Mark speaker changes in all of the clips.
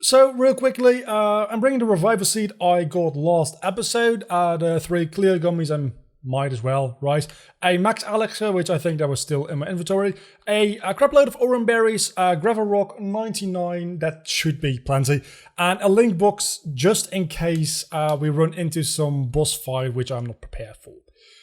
Speaker 1: So real quickly, I'm bringing the revival seed I got last episode. The 3 clear gummies I might as well, right? A max elixir, which I think that was still in my inventory. A crap load of orange berries, gravel rock 99, that should be plenty. And a link box just in case we run into some boss fight, which I'm not prepared for.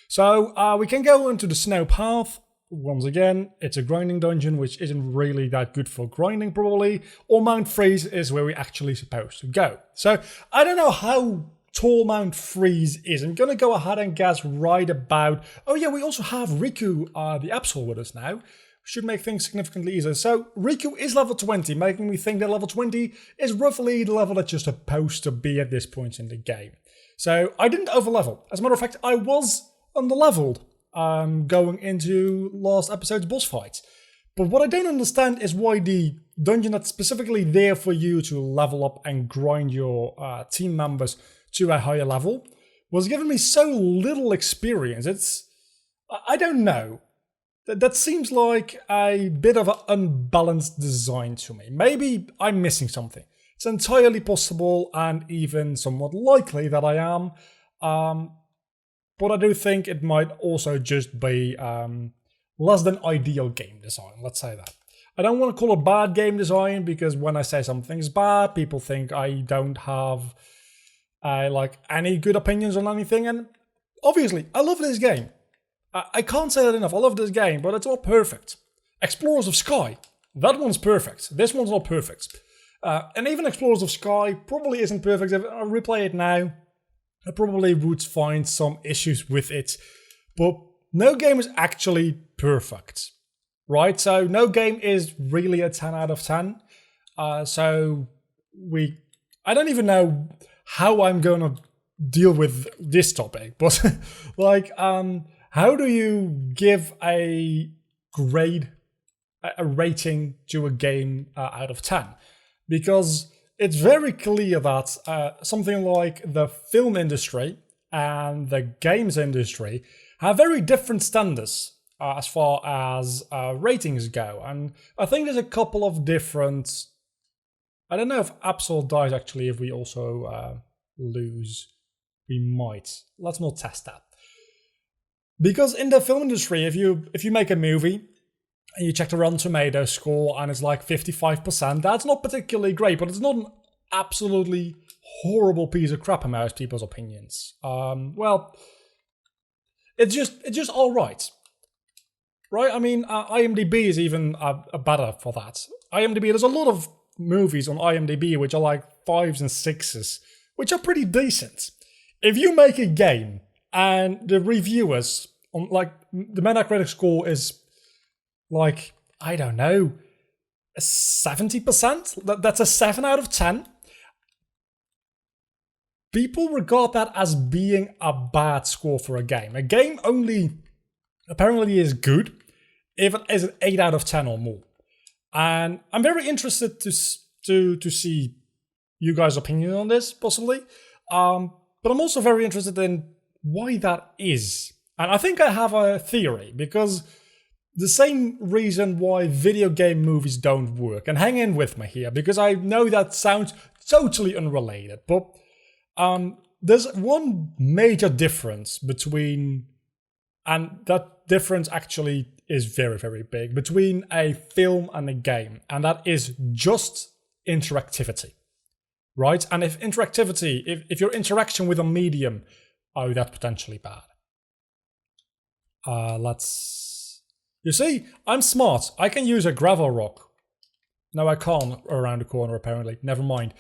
Speaker 1: So we can go into the snow path. Once again, it's a grinding dungeon, which isn't really that good for grinding probably, or Mount Freeze is where we're actually supposed to go. So I don't know how tall Mount Freeze is. I'm gonna go ahead and guess right about, oh yeah, we also have Riku, the Absol with us now. Should make things significantly easier. So Riku is level 20, making me think that level 20 is roughly the level that you're supposed to be at this point in the game. So I didn't overlevel. As a matter of fact, I was underleveled going into last episode's boss fight. But what I don't understand is why the dungeon that's specifically there for you to level up and grind your team members to a higher level was giving me so little experience. I don't know. That seems like a bit of an unbalanced design to me. Maybe I'm missing something. It's entirely possible and even somewhat likely that I am. But I do think it might also just be less than ideal game design, let's say that. I don't want to call it bad game design because when I say something's bad, people think I don't have like any good opinions on anything. And obviously, I love this game. I can't say that enough. I love this game, but it's not perfect. Explorers of Sky, that one's perfect. This one's not perfect. And even Explorers of Sky probably isn't perfect. If I replay it now, I probably would find some issues with it, but no game is actually perfect, right? So no game is really a 10 out of 10. I don't even know how I'm going to deal with this topic, but like, how do you give a grade, a rating to a game out of 10? Because it's very clear that something like the film industry and the games industry have very different standards as far as ratings go. And I think there's a couple of different... I don't know if Absol dies actually if we also lose. We might. Let's not test that. Because in the film industry, if you make a movie and you check the Rotten Tomatoes score and it's like 55%, that's not particularly great, but it's not an absolutely horrible piece of crap in most people's opinions. Well, it's just all right. Right? I mean, IMDb is even better for that. IMDb, there's a lot of movies on IMDb which are like 5s and 6s, which are pretty decent. If you make a game and the reviewers on like the Metacritic score is like, I don't know, 70%, that's a 7 out of 10. People regard that as being a bad score for a game. A game only apparently is good if it is an 8 out of 10 or more. And I'm very interested to see you guys' opinion on this, possibly. But I'm also very interested in why that is. And I think I have a theory, because the same reason why video game movies don't work. And hang in with me here, because I know that sounds totally unrelated, but there's one major difference between, and that difference actually is very, very big, between a film and a game, and that is just interactivity, right? And if interactivity, if your interaction with a medium, oh, that's potentially bad. You see, I'm smart. I can use a gravel rock. No, I can't around the corner, apparently. Never mind.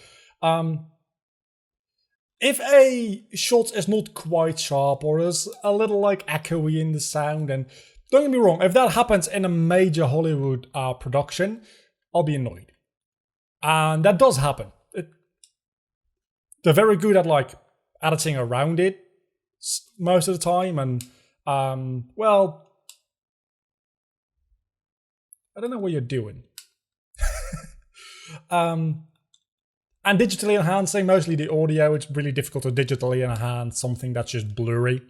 Speaker 1: If a shot is not quite sharp or is a little like echoey in the sound, and don't get me wrong, if that happens in a major Hollywood production, I'll be annoyed. And that does happen. They're very good at like editing around it most of the time, and well, I don't know what you're doing. And digitally enhancing, mostly the audio. It's really difficult to digitally enhance something that's just blurry.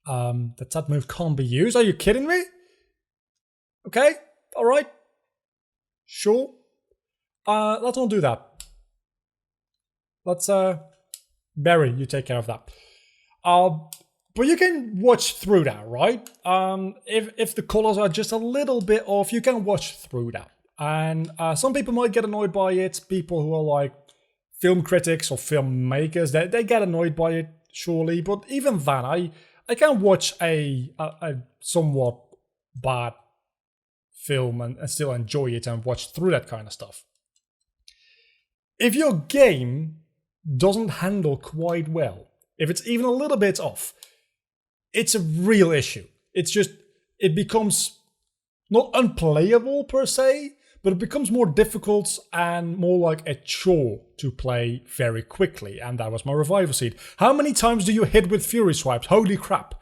Speaker 1: That move can't be used. Are you kidding me? Okay, all right, sure. Let's not do that. Let's Barry, you take care of that. But you can watch through that, right? If the colors are just a little bit off, you can watch through that. And some people might get annoyed by it. People who are like film critics or filmmakers, they get annoyed by it, surely. But even then, I can watch a somewhat bad film and still enjoy it and watch through that kind of stuff. If your game doesn't handle quite well, if it's even a little bit off, it's a real issue. It's just, it becomes not unplayable per se, but it becomes more difficult and more like a chore to play very quickly. And that was my revival seed. How many times do you hit with fury swipes? Holy crap.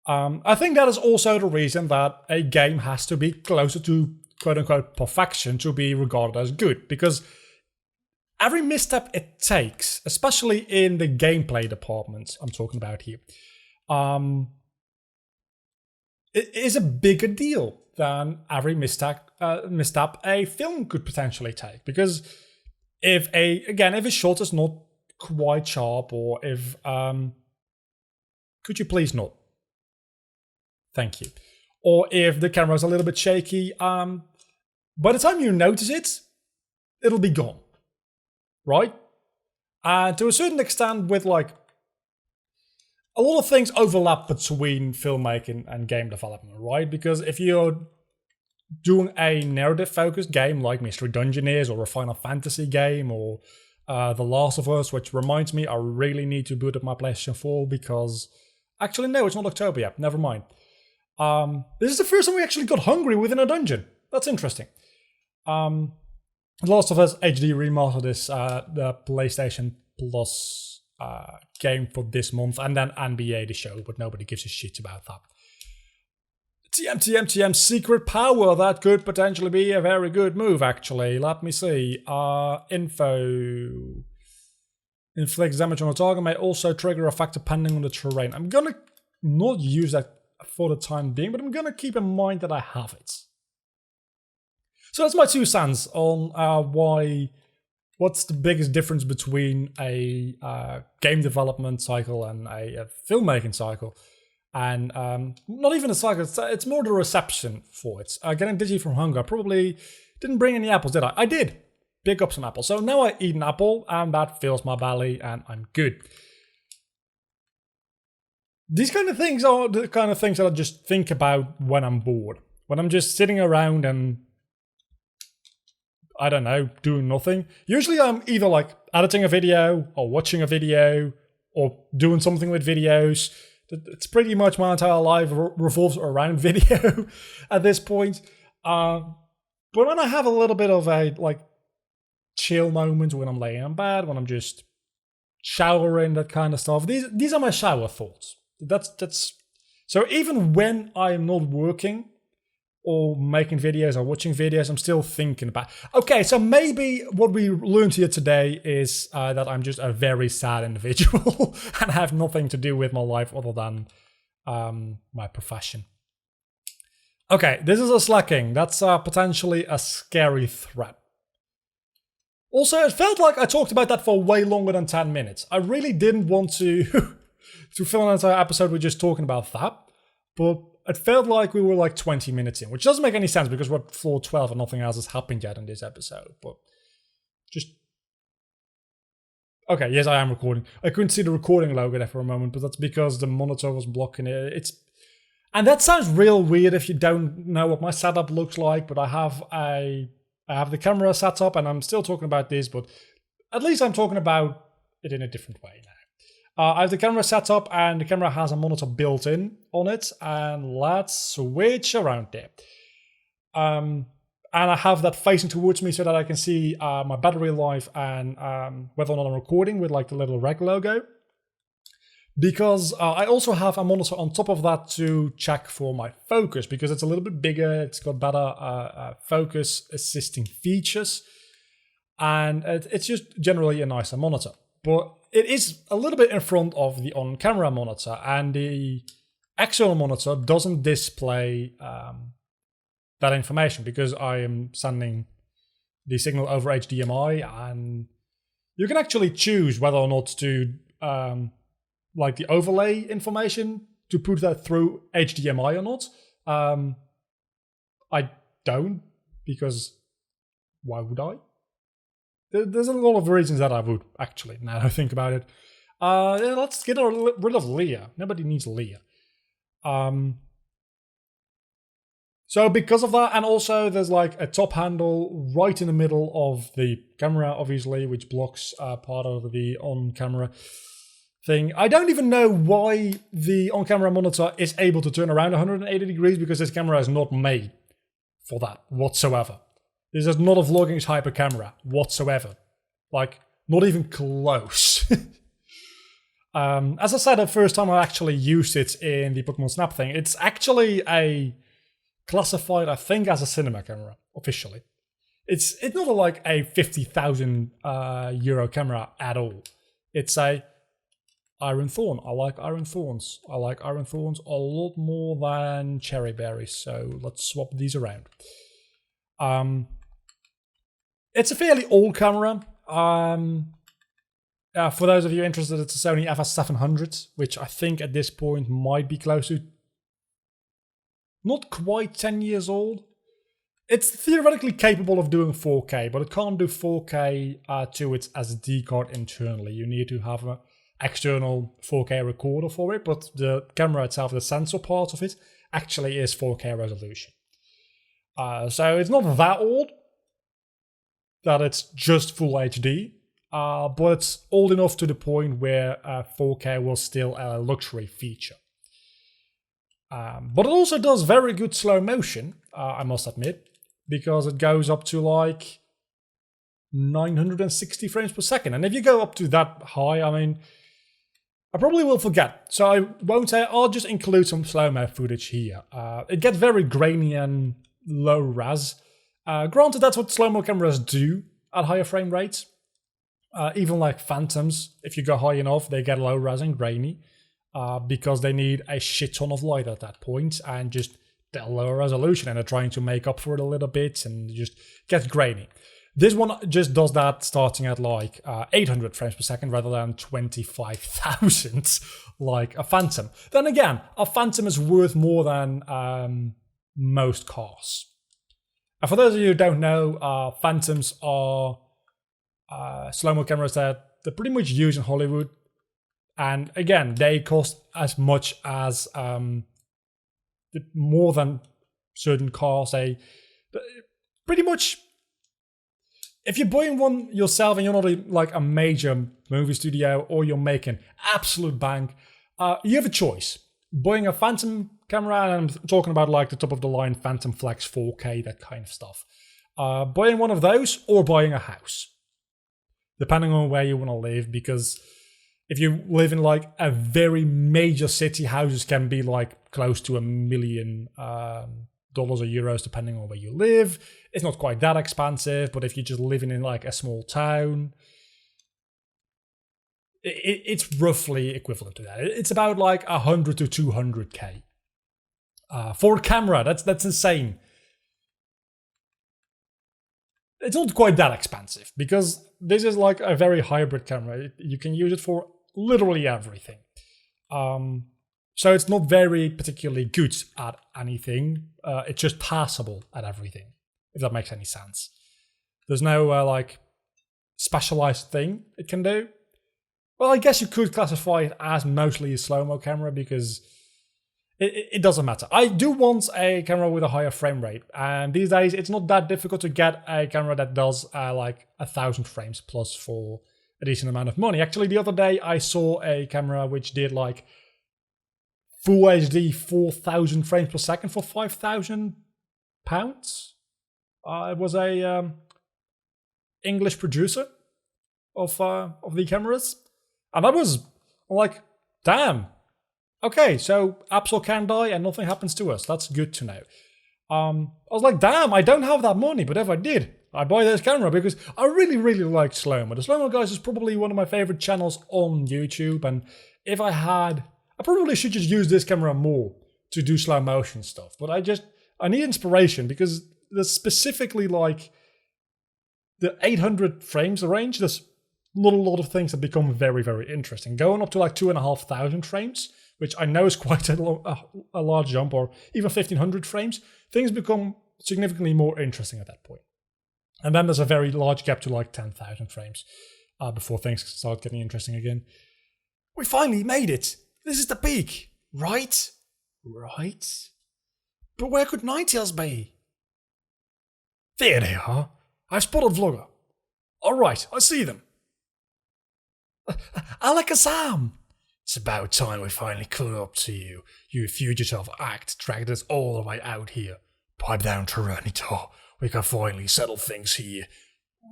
Speaker 1: I think that is also the reason that a game has to be closer to quote-unquote perfection to be regarded as good, because every misstep it takes, especially in the gameplay department I'm talking about here, it is a bigger deal than every misstep a film could potentially take. Because if a shot is not quite sharp, or if could you please not? Thank you. Or if the camera is a little bit shaky, by the time you notice it, it'll be gone. Right? And to a certain extent, with like a lot of things overlap between filmmaking and game development, right? Because if you're doing a narrative-focused game like Mystery Dungeon is, or a Final Fantasy game, or The Last of Us, which reminds me, I really need to boot up my PlayStation 4 because... Actually, no, it's not October yet. Never mind. This is the first time we actually got hungry within a dungeon. That's interesting. The Last of Us HD Remastered is the PlayStation Plus game for this month, and then NBA The Show, but nobody gives a shit about that. TM, secret power. That could potentially be a very good move, actually. Let me see. Info. Inflicts damage on a target may also trigger effect depending on the terrain. I'm gonna not use that for the time being, but I'm gonna keep in mind that I have it. So that's my 2 cents on what's the biggest difference between a game development cycle and a filmmaking cycle. And not even a cycle, it's more the reception for it. Getting Digi from Hunger, I probably didn't bring any apples, did I? I did pick up some apples. So now I eat an apple and that fills my belly and I'm good. These kind of things are the kind of things that I just think about when I'm bored. When I'm just sitting around and, I don't know, doing nothing. Usually I'm either like editing a video or watching a video or doing something with videos. It's pretty much my entire life revolves around video at this point. But when I have a little bit of a like chill moment, when I'm laying in bed, when I'm just showering, that kind of stuff, these are my shower thoughts. That's so even when I'm not working or making videos or watching videos, I'm still thinking about... Okay, so maybe what we learned here today is that I'm just a very sad individual and have nothing to do with my life other than my profession. Okay, this is a slacking. That's potentially a scary threat. Also, it felt like I talked about that for way longer than 10 minutes. I really didn't want to, to fill an entire episode with just talking about that, but it felt like we were like 20 minutes in, which doesn't make any sense because we're at floor 12 and nothing else has happened yet in this episode, but just... Okay, yes, I am recording. I couldn't see the recording logo there for a moment, but that's because the monitor was blocking it. And that sounds real weird if you don't know what my setup looks like, but I have the camera set up and I'm still talking about this, but at least I'm talking about it in a different way now. I have the camera set up and the camera has a monitor built in on it, and let's switch around there. And I have that facing towards me so that I can see my battery life and whether or not I'm recording with like the little reg logo. Because I also have a monitor on top of that to check for my focus, because it's a little bit bigger, it's got better focus assisting features, and it's just generally a nicer monitor. But it is a little bit in front of the on-camera monitor, and the external monitor doesn't display that information because I am sending the signal over HDMI, and you can actually choose whether or not to like the overlay information to put that through HDMI or not. I don't, because why would I? There's a lot of reasons that I would, actually, now that I think about it. Yeah, let's get rid of Leah. Nobody needs Leah. So because of that, and also there's like a top handle right in the middle of the camera, obviously, which blocks part of the on-camera thing. I don't even know why the on-camera monitor is able to turn around 180 degrees, because this camera is not made for that whatsoever. This is not a vlogging type of camera whatsoever. Like, not even close. As I said, the first time I actually used it in the Pokemon Snap thing, it's actually classified, I think, as a cinema camera, officially. It's not like a 50,000 euro camera at all. It's a Iron Thorn. I like Iron Thorns. I like Iron Thorns a lot more than Cherry Berries, so let's swap these around. It's a fairly old camera. For those of you interested, it's a Sony FS700, which I think at this point might be close to not quite 10 years old. It's theoretically capable of doing 4K, but it can't do 4K to its SD card internally. You need to have an external 4K recorder for it, but the camera itself, the sensor part of it, actually is 4K resolution. So it's not that old that it's just full HD, but it's old enough to the point where 4K was still a luxury feature. But it also does very good slow motion, I must admit, because it goes up to like 960 frames per second. And if you go up to that high, I mean, I probably will forget. So I won't say, I'll just include some slow-mo footage here. It gets very grainy and low res. Granted, that's what slow-mo cameras do at higher frame rates. Even like Phantoms, if you go high enough, they get low res and grainy. Because they need a shit ton of light at that point and just the lower resolution, and they're trying to make up for it a little bit and just gets grainy. This one just does that starting at like 800 frames per second rather than 25,000 like a Phantom. Then again, a Phantom is worth more than most cars. And for those of you who don't know, Phantoms are slow-mo cameras that they're pretty much used in Hollywood. And again, they cost as much as more than certain cars. They pretty much, if you're buying one yourself and you're not like a major movie studio or you're making absolute bank, you have a choice. Buying a Phantom camera, and I'm talking about like the top of the line Phantom Flex 4K, that kind of stuff. Buying one of those or buying a house, depending on where you want to live, because if you live in like a very major city, houses can be like close to $1 million dollars or euros, depending on where you live. It's not quite that expensive, but if you're just living in like a small town, it's roughly equivalent to that. It's about like 100 to 200k for a camera. That's insane. It's not quite that expensive because this is like a very hybrid camera. You can use it for literally everything. So it's not very particularly good at anything. It's just passable at everything, if that makes any sense. There's no like specialized thing it can do. Well, I guess you could classify it as mostly a slow-mo camera because it doesn't matter. I do want a camera with a higher frame rate, and these days it's not that difficult to get a camera that does like 1,000 frames plus for a decent amount of money. Actually, the other day I saw a camera which did like Full HD 4,000 frames per second for £5,000. It was a English producer of the cameras, and I was like, damn. Okay, so Absol can die and nothing happens to us. That's good to know. I was like, damn, I don't have that money, but if I did, I'd buy this camera because I really, really like slow-mo. The slow-mo guys is probably one of my favorite channels on YouTube, and if I had, I probably should just use this camera more to do slow motion stuff. But I need inspiration because there's specifically like the 800 frames range, there's not a lot of things that become very, very interesting. Going up to like 2,500 frames, which I know is quite a large jump, or even 1,500 frames, things become significantly more interesting at that point. And then there's a very large gap to like 10,000 frames before things start getting interesting again. We finally made it! This is the peak, right? Right? But where could Ninetales be? There they are. I've spotted Vlogger. Alright, I see them. Alakazam! It's about time we finally caught up to you. You fugitive act dragged us all the way out here. Pipe down, Tyranitar. We can finally settle things here.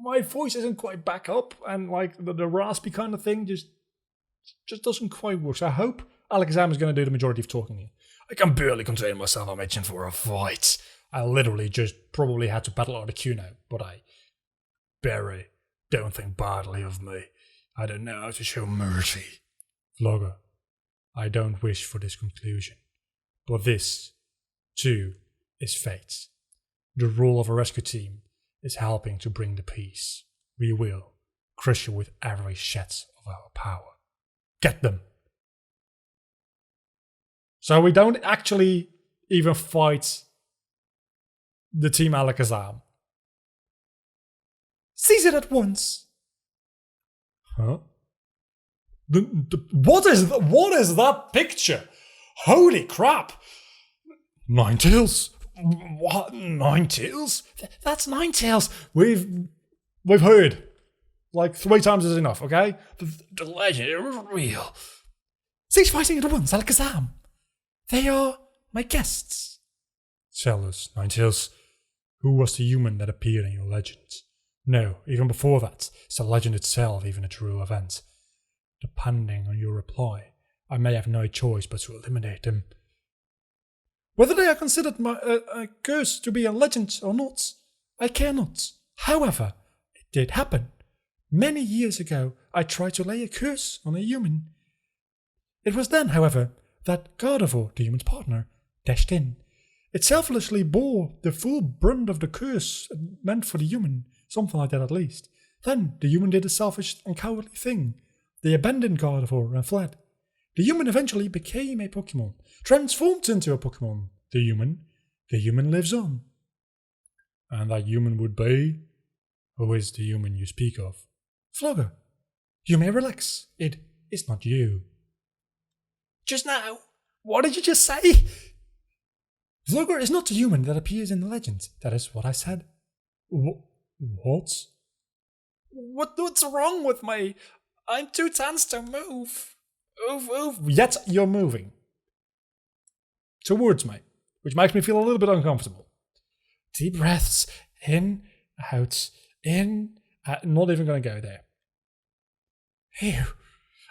Speaker 1: My voice isn't quite back up, and like the raspy kind of thing just doesn't quite work. So I hope Alakazam is going to do the majority of talking here. I can barely contain myself. I'm itching for a fight. I literally just probably had to battle out of queue now, but Barry, don't think badly of me. I don't know how to show mercy. Vlogger, I don't wish for this conclusion, but this, too, is fate. The role of a rescue team is helping to bring the peace. We will crush you with every shed of our power. Get them! So we don't actually even fight the Team Alakazam. Seize it at once! Huh? What is that picture? Holy crap! Ninetales? What? Ninetales? That's Ninetales! We've heard. Like 3 times is enough, okay? The legend is real. Cease fighting at once, Alakazam! They are my guests. Tell us, Ninetales, who was the human that appeared in your legend? No, even before that, it's the legend itself, even a true event. Depending on your reply, I may have no choice but to eliminate them. Whether they are considered a curse to be a legend or not, I care not. However, it did happen. Many years ago, I tried to lay a curse on a human. It was then, however, that Gardevoir, the human's partner, dashed in. It selflessly bore the full brunt of the curse meant for the human, something like that at least. Then the human did a selfish and cowardly thing. They abandoned Gardevoir and fled. The human eventually became a Pokemon, transformed into a Pokemon. The human lives on. And that human would be? Who is the human you speak of? Vlogger, you may relax. It is not you. Just now? What did you just say? Vlogger is not the human that appears in the legend. That is what I said. What? What's wrong with me? I'm too tense to move. Yet you're moving. Towards me, which makes me feel a little bit uncomfortable. Deep breaths. In, out, in. Not even going to go there. Ew.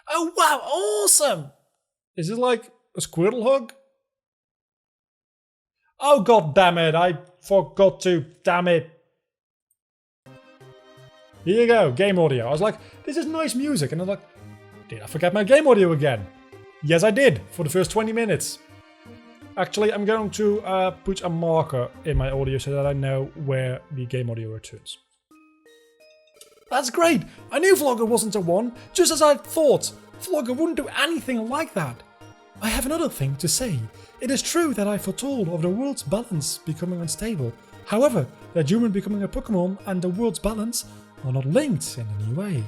Speaker 1: Oh wow, awesome! Is it like a Squirtle hug? Oh god damn it, I forgot to, damn it. Here you go, game audio. I was like, this is nice music, and I'm like, did I forget my game audio again? Yes I did, for the first 20 minutes. Actually, I'm going to put a marker in my audio so that I know where the game audio returns. That's great! I knew Vlogger wasn't a one, just as I thought. Vlogger wouldn't do anything like that. I have another thing to say. It is true that I foretold of the world's balance becoming unstable. However, that human becoming a Pokemon and the world's balance are not linked in any way.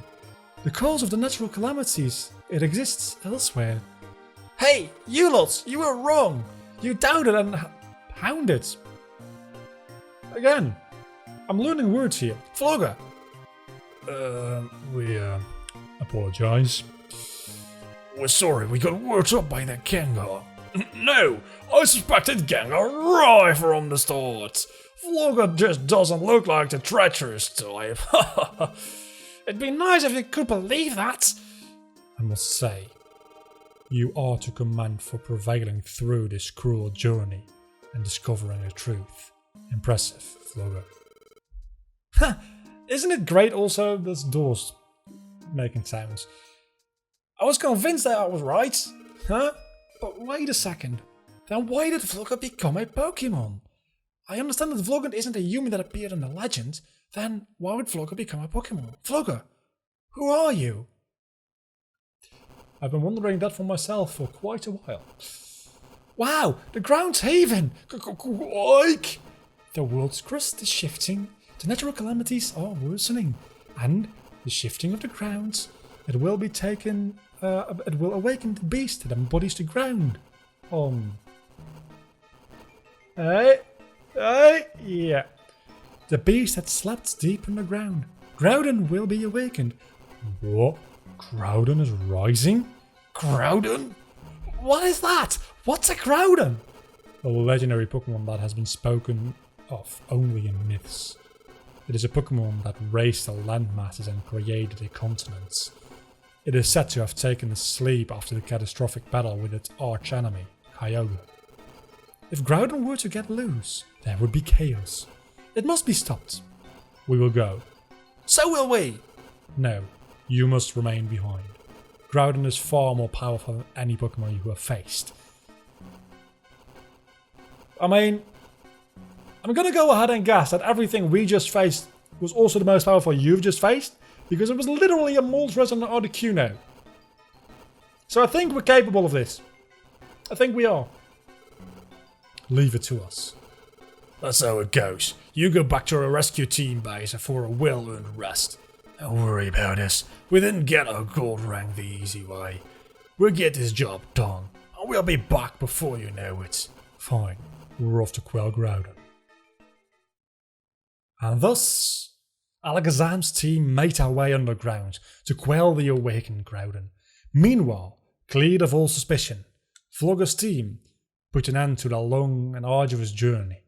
Speaker 1: The cause of the natural calamities, it exists elsewhere. Hey, you lots, you were wrong! You doubted and hounded. Again, I'm learning words here. Vlogger! We apologize. We're sorry, we got worked up by that Gengar. No, I suspected Gengar right from the start. Vlogger just doesn't look like the treacherous type. It'd be nice if you could believe that. I must say, you are to commend for prevailing through this cruel journey and discovering the truth. Impressive, Vlogger. Ha! Isn't it great also, this doors making sounds? I was convinced that I was right, huh? But wait a second, then why did Vlogger become a Pokemon? I understand that Vlogger isn't a human that appeared in the legend. Then why would Flogger become a Pokemon? Flogger, who are you? I've been wondering that for myself for quite a while. Wow, the ground's heaving! Oik! The world's crust is shifting, the natural calamities are worsening, and the shifting of the grounds, it will awaken the beast that embodies the ground. Yeah. The beast that slept deep underground. Groudon will be awakened. What? Groudon is rising? Groudon? What is that? What's a Groudon? A legendary Pokemon that has been spoken of only in myths. It is a Pokemon that raised the landmasses and created the continents. It is said to have taken a sleep after the catastrophic battle with its arch-enemy, Kyogre. If Groudon were to get loose, there would be chaos. It must be stopped. We will go. So will we! No, you must remain behind. Groudon is far more powerful than any Pokemon you have faced. I mean, I'm gonna go ahead and guess that everything we just faced was also the most powerful you've just faced, because it was literally a Moltres and an Articuno. So I think we're capable of this. I think we are. Leave it to us. That's how it goes. You go back to our rescue team base for a well-earned rest. Don't worry about us. We didn't get our gold rank the easy way. We'll get this job done, and we'll be back before you know it. Fine. We're off to quell Groudon. And thus, Alakazam's team made our way underground to quell the awakened Groudon. Meanwhile, cleared of all suspicion, Flogger's team put an end to their long and arduous journey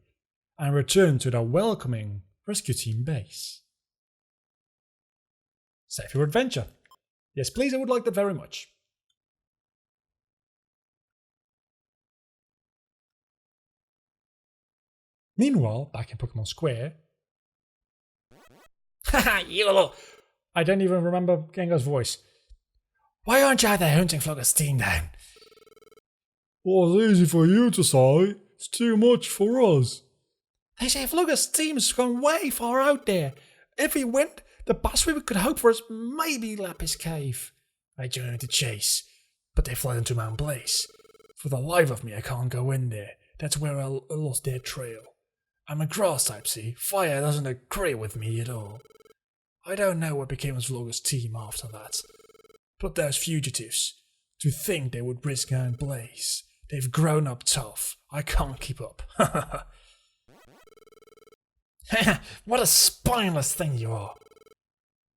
Speaker 1: and returned to their welcoming rescue team base. Save your adventure. Yes, please, I would like that very much. Meanwhile, back in Pokemon Square... Haha, YOLO! I don't even remember Gengar's voice. Why aren't you out there hunting Flogger's team down? Well, it's easy for you to say. It's too much for us. They say Flogger's team has gone way far out there. If we went, the best we could hope for is maybe Lapis Cave. I joined the chase, but they fled into Mount Blaze. For the life of me, I can't go in there. That's where I lost their trail. I'm a grass type, see? Fire doesn't agree with me at all. I don't know what became of Flogger's team after that. But those fugitives, to think they would risk Mount Blaze. They've grown up tough. I can't keep up. What a spineless thing you are.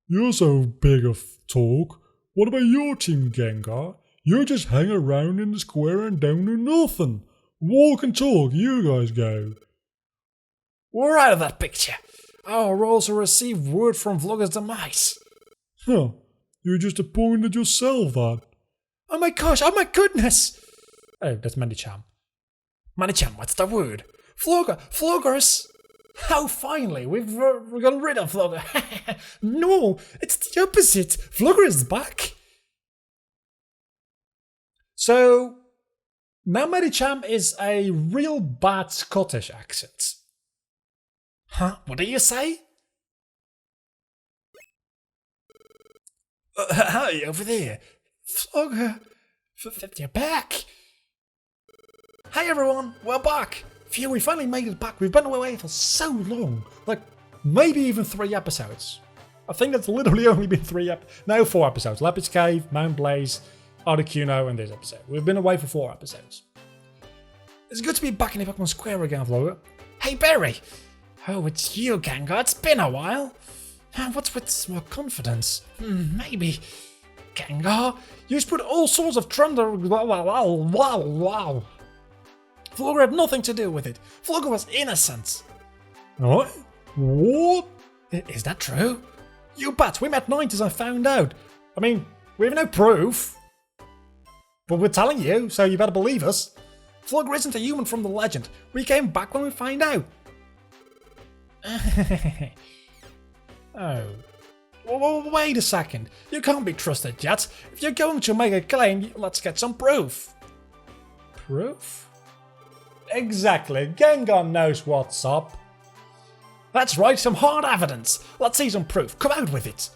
Speaker 1: You're so big of talk. What about your team, Gengar? You just hang around in the square and don't do nothing. Walk and talk, you guys go. We're out of that picture. Our also received word from Flogger's demise. Huh, you just appointed yourself that. Oh my gosh, oh my goodness! Oh, that's Medicham. Medicham, what's the word? Flogger's... How finally, we've gotten rid of Flogger. No, it's the opposite. Flogger is back. So, now Medicham is a real bad Scottish accent. Huh? What do you say? Hi, over there. Flogger, you're back. Hey everyone, we're back. Phew, we finally made it back. We've been away for so long. Like, maybe even 3 episodes. I think that's literally only been 4 episodes. Lapis Cave, Mount Blaze, Articuno, and this episode. We've been away for 4 episodes. It's good to be back in the Pokemon Square again, Flogger. Hey, Barry! Oh, it's you, Gengar. It's been a while. What's with more confidence? Maybe. Gengar, you put all sorts of thunder... Wow. Flogger had nothing to do with it. Flogger was innocent. What? What? Is that true? You bet. We met 90s and found out. I mean, we have no proof. But we're telling you, so you better believe us. Flogger isn't a human from the legend. We came back when we find out. Oh. Well, wait a second. You can't be trusted yet. If you're going to make a claim, let's get some proof. Proof? Exactly. Gengar knows what's up. That's right, some hard evidence. Let's see some proof. Come out with it.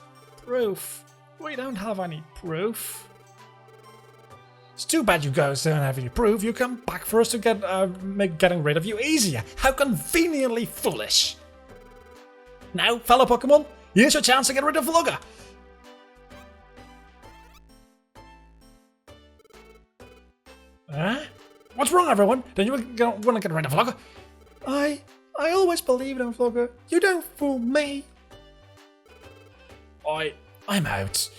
Speaker 1: Proof? We don't have any proof. It's too bad you guys don't have any proof. You come back for us to make getting rid of you easier. How conveniently foolish. Now, fellow Pokemon, here's your chance to get rid of Vlogger. Huh? What's wrong, everyone? Don't you want to get rid of Vlogger? I always believed in Vlogger. You don't fool me. I'm out.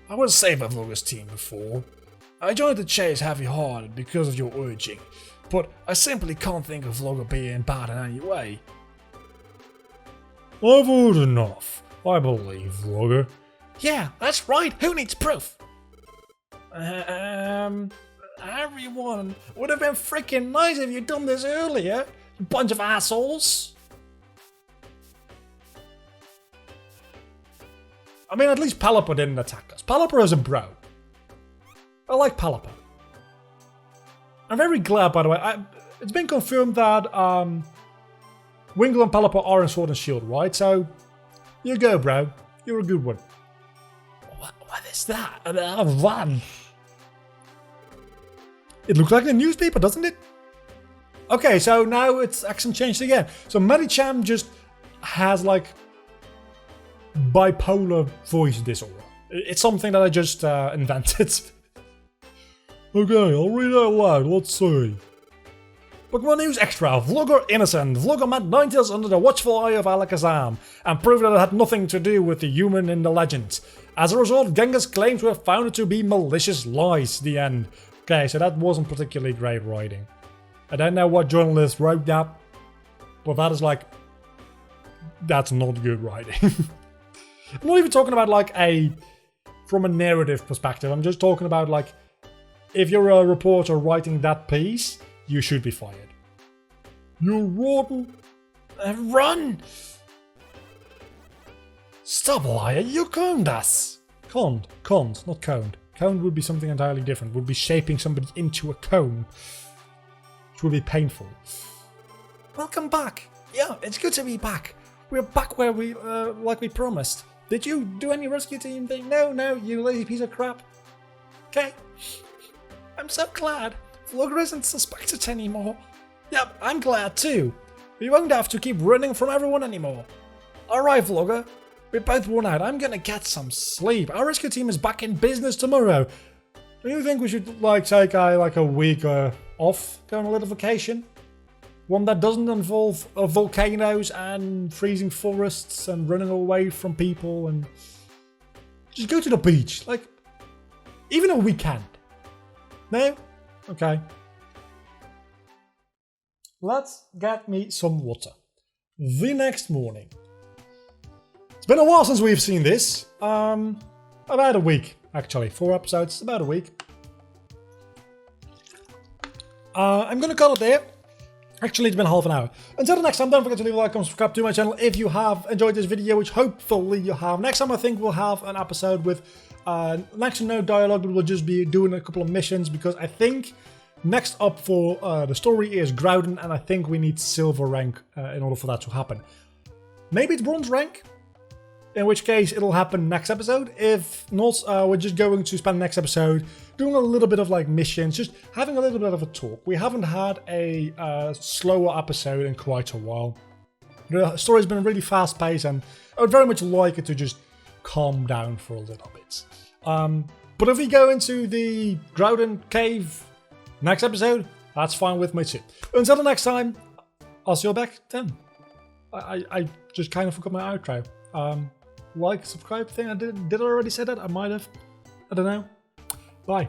Speaker 1: I was saved by Vlogger's team before. I joined the chase heavy-hearted because of your urging, but I simply can't think of Vlogger being bad in any way. I've heard enough. I believe Vlogger. Yeah, that's right. Who needs proof? Everyone. Would have been freaking nice if you'd done this earlier, you bunch of assholes. I mean, at least Pelipper didn't attack us. Pelipper is a bro. I like Pelipper. I'm very glad, by the way. It's been confirmed that Wingull and Pelipper are in Sword and Shield, right? So, you go, bro. You're a good one. What is that? Van. It looks like the newspaper, doesn't it? Okay, so now it's accent changed again. So Medicham just has like bipolar voice disorder. It's something that I just invented. Okay, I'll read it out loud. Let's see. Pokemon News Extra. Vlogger innocent. Vlogger met Ninetales under the watchful eye of Alakazam and proved that it had nothing to do with the human in the legend. As a result, Gengar's claims were found to be malicious lies. The end. Okay, so that wasn't particularly great writing. I don't know what journalist wrote that, but that is like, that's not good writing. I'm not even talking about like from a narrative perspective. I'm just talking about like, if you're a reporter writing that piece, you should be fired. You rotten. Run! Stop, liar, you coned us. Conned, not coned. Coned would be something entirely different. Would be shaping somebody into a cone. Which would be painful. Welcome back. Yeah, it's good to be back. We're back where we, like we promised. Did you do any rescue team thing? No, you lazy piece of crap. Okay. I'm so glad. Vlogger isn't suspected anymore. Yep, I'm glad too. We won't have to keep running from everyone anymore. Alright, Vlogger. We're both worn out. I'm gonna get some sleep. Our rescue team is back in business tomorrow. Do you think we should like take a week off, go on a little vacation? One that doesn't involve volcanoes and freezing forests and running away from people and just go to the beach. Like, even a weekend. No? Okay. Let's get me some water. The next morning. It's been a while since we've seen this. About a week, actually. 4 episodes, about a week. I'm gonna call it there. Actually, it's been half an hour. Until the next time, don't forget to leave a like and subscribe to my channel if you have enjoyed this video, which hopefully you have. Next time, I think we'll have an episode with next to no dialogue, but we'll just be doing a couple of missions, because I think next up for the story is Groudon, and I think we need silver rank in order for that to happen. Maybe it's bronze rank, in which case it'll happen next episode. If not, we're just going to spend the next episode doing a little bit of like missions, just having a little bit of a talk. We haven't had a slower episode in quite a while. The story's been really fast paced, and I would very much like it to just calm down for a little bit. But if we go into the Groudon cave next episode, that's fine with me too. Until the next time, I'll see you back then. I just kind of forgot my outro. Like, subscribe thing. Did I already say that? I might have. I don't know. Bye.